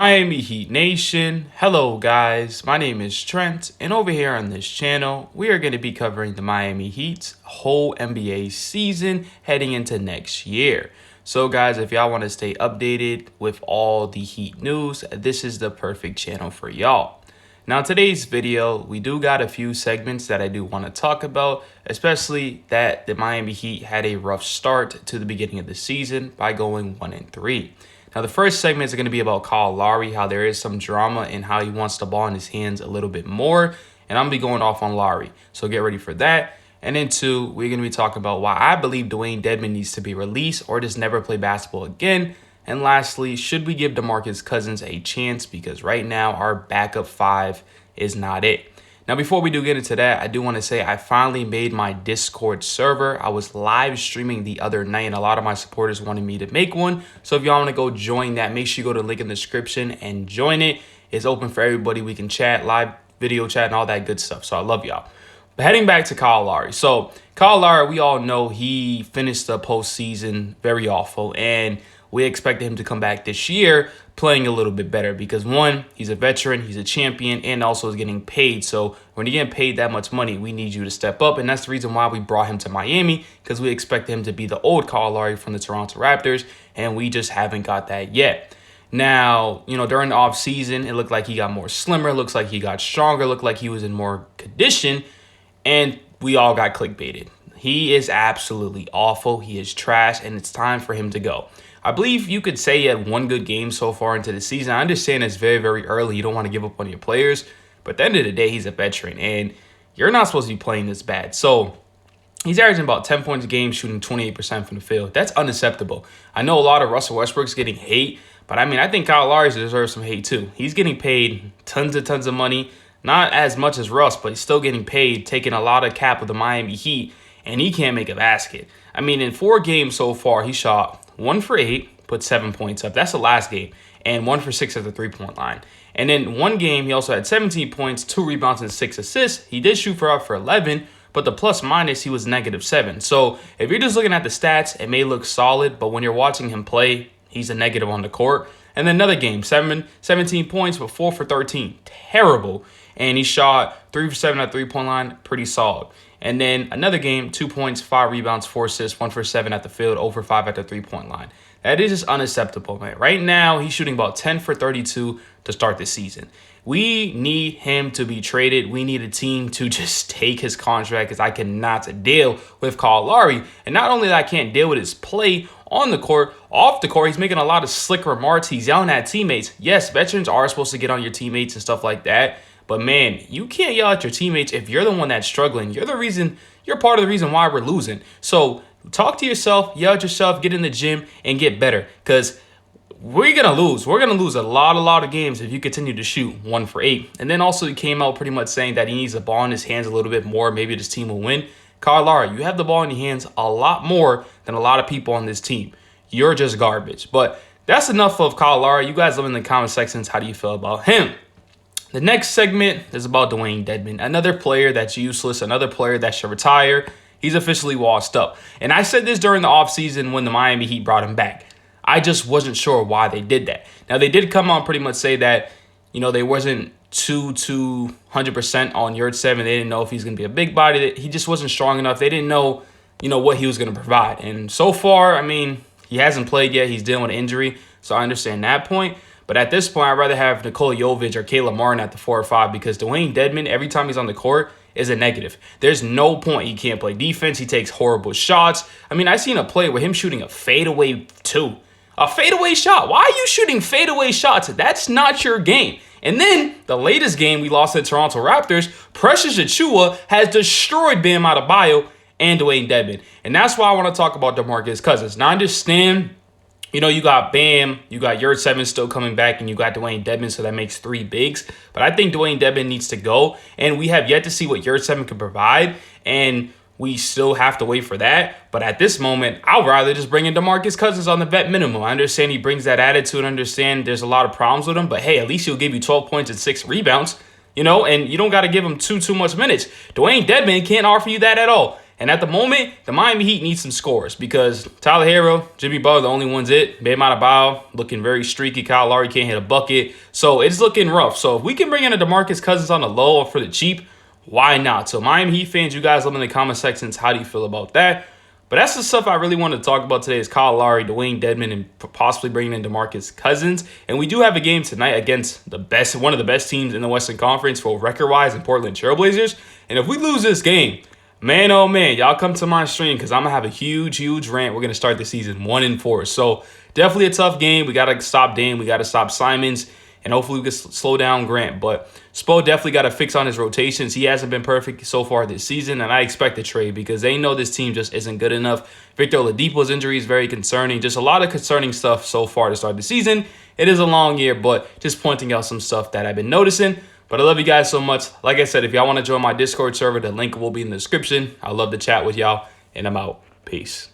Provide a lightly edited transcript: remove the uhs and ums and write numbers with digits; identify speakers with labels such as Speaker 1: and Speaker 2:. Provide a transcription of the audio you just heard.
Speaker 1: Miami Heat Nation. Hello guys, my name is Trent, and over here on this channel, we are going to be covering the Miami Heat's whole NBA season heading into next year. So guys, if y'all want to stay updated with all the Heat news, this is the perfect channel for y'all. Now today's video, we do got a few segments that I do want to talk about, especially that the Miami Heat had a rough start to the beginning of the season by going 1-3. Now, the first segment is going to be about Kyle Lowry, how there is some drama and how he wants the ball in his hands a little bit more. And I'm going to be going off on Lowry. So get ready for that. And then two, we're going to be talking about why I believe Dewayne Dedmon needs to be released or just never play basketball again. And lastly, should we give Demarcus Cousins a chance? Because right now, our backup five is not it. Now, before we do get into that, I do want to say I finally made my Discord server. I was live streaming the other night, and a lot of my supporters wanted me to make one. So if y'all want to go join that, make sure you go to the link in the description and join it. It's open for everybody. We can chat, live video chat, and all that good stuff. So I love y'all. But heading back to Kyle Lowry. So Kyle Lowry, we all know he finished the postseason very awful, and we expected him to come back this year playing a little bit better because, one, he's a veteran, he's a champion, and also is getting paid. So when you're getting paid that much money, we need you to step up. And that's the reason why we brought him to Miami, because we expect him to be the old Kyle Lowry from the Toronto Raptors, and we just haven't got that yet. Now, during the offseason, it looked like he got more slimmer, looks like he got stronger, looked like he was in more condition, and we all got clickbaited. He is absolutely awful. He is trash, and it's time for him to go. I believe you could say he had one good game so far into the season. I understand it's very, very early. You don't want to give up on your players. But at the end of the day, he's a veteran, and you're not supposed to be playing this bad. So he's averaging about 10 points a game, shooting 28% from the field. That's unacceptable. I know a lot of Russell Westbrook's getting hate, but I think Kyle Lowry deserves some hate too. He's getting paid tons of money. Not as much as Russ, but he's still getting paid, taking a lot of cap with the Miami Heat, and he can't make a basket. In 4 games so far, he shot 1 for 8, put 7 points up. That's the last game. And 1 for 6 at the three-point line. And then one game, he also had 17 points, 2 rebounds, and 6 assists. He did shoot for 11, but the plus-minus, he was -7. So if you're just looking at the stats, it may look solid, but when you're watching him play, he's a negative on the court. And then another game, 17 points, but 4 for 13. Terrible. And he shot 3 for 7 at the three-point line, pretty solid. And then another game, 2 points, 5 rebounds, 4 assists, 1 for 7 at the field, 0 for 5 at the three-point line. That is just unacceptable, man. Right now, he's shooting about 10 for 32 to start the season. We need him to be traded. We need a team to just take his contract because I cannot deal with Kyle Lowry. And not only that, I can't deal with his play on the court, off the court, he's making a lot of slick remarks. He's yelling at teammates. Yes, veterans are supposed to get on your teammates and stuff like that. But man, you can't yell at your teammates if you're the one that's struggling. You're part of the reason why we're losing. So talk to yourself, yell at yourself, get in the gym, and get better. Because we're going to lose. We're going to lose a lot of games if you continue to shoot 1 for 8. And then also he came out pretty much saying that he needs the ball in his hands a little bit more. Maybe this team will win. Kyle Lowry, you have the ball in your hands a lot more than a lot of people on this team. You're just garbage. But that's enough of Kyle Lowry. You guys live in the comment sections. How do you feel about him? The next segment is about Dewayne Dedmon, another player that's useless, another player that should retire. He's officially washed up. And I said this during the offseason when the Miami Heat brought him back. I just wasn't sure why they did that. Now, they did come on pretty much say that, they wasn't 200% on Yurt 7. They didn't know if he's going to be a big body. He just wasn't strong enough. They didn't know, what he was going to provide. And so far, he hasn't played yet. He's dealing with an injury. So I understand that point. But at this point, I'd rather have Nikola Jovic or Caleb Martin at the 4 or 5 because Dewayne Dedmon, every time he's on the court, is a negative. There's no point he can't play defense. He takes horrible shots. I seen a play with him shooting a fadeaway too. A fadeaway shot. Why are you shooting fadeaway shots? That's not your game. And then the latest game we lost to the Toronto Raptors, Precious Achiuwa has destroyed Bam Adebayo and Dewayne Dedmon. And that's why I want to talk about Demarcus Cousins. Now, I understand, you got Bam, you got Yurt 7 still coming back, and you got Dewayne Dedmon, so that makes 3 bigs. But I think Dewayne Dedmon needs to go, and we have yet to see what Yurt 7 can provide, and we still have to wait for that. But at this moment, I'd rather just bring in Demarcus Cousins on the vet minimum. I understand he brings that attitude. I understand there's a lot of problems with him, but hey, at least he'll give you 12 points and 6 rebounds, and you don't got to give him too much minutes. Dewayne Dedmon can't offer you that at all. And at the moment, the Miami Heat need some scores because Tyler Herro, Jimmy Butler, the only one's it. Bam Adebayo looking very streaky. Kyle Lowry can't hit a bucket. So it's looking rough. So if we can bring in a Demarcus Cousins on the low or for the cheap, why not? So Miami Heat fans, you guys let me in the comment sections. How do you feel about that? But that's the stuff I really wanted to talk about today is Kyle Lowry, Dewayne, Dedmon, and possibly bringing in Demarcus Cousins. And we do have a game tonight against one of the best teams in the Western Conference for record-wise in Portland Trailblazers. And if we lose this game, man, oh man, y'all come to my stream because I'm going to have a huge rant. We're going to start the season 1-4. So definitely a tough game. We got to stop Dame. We got to stop Simons. And hopefully we can slow down Grant. But Spo definitely got to fix on his rotations. He hasn't been perfect so far this season, and I expect a trade because they know this team just isn't good enough. Victor Oladipo's injury is very concerning. Just a lot of concerning stuff so far to start the season. It is a long year, but just pointing out some stuff that I've been noticing. But I love you guys so much. Like I said, if y'all want to join my Discord server, the link will be in the description. I love to chat with y'all, and I'm out. Peace.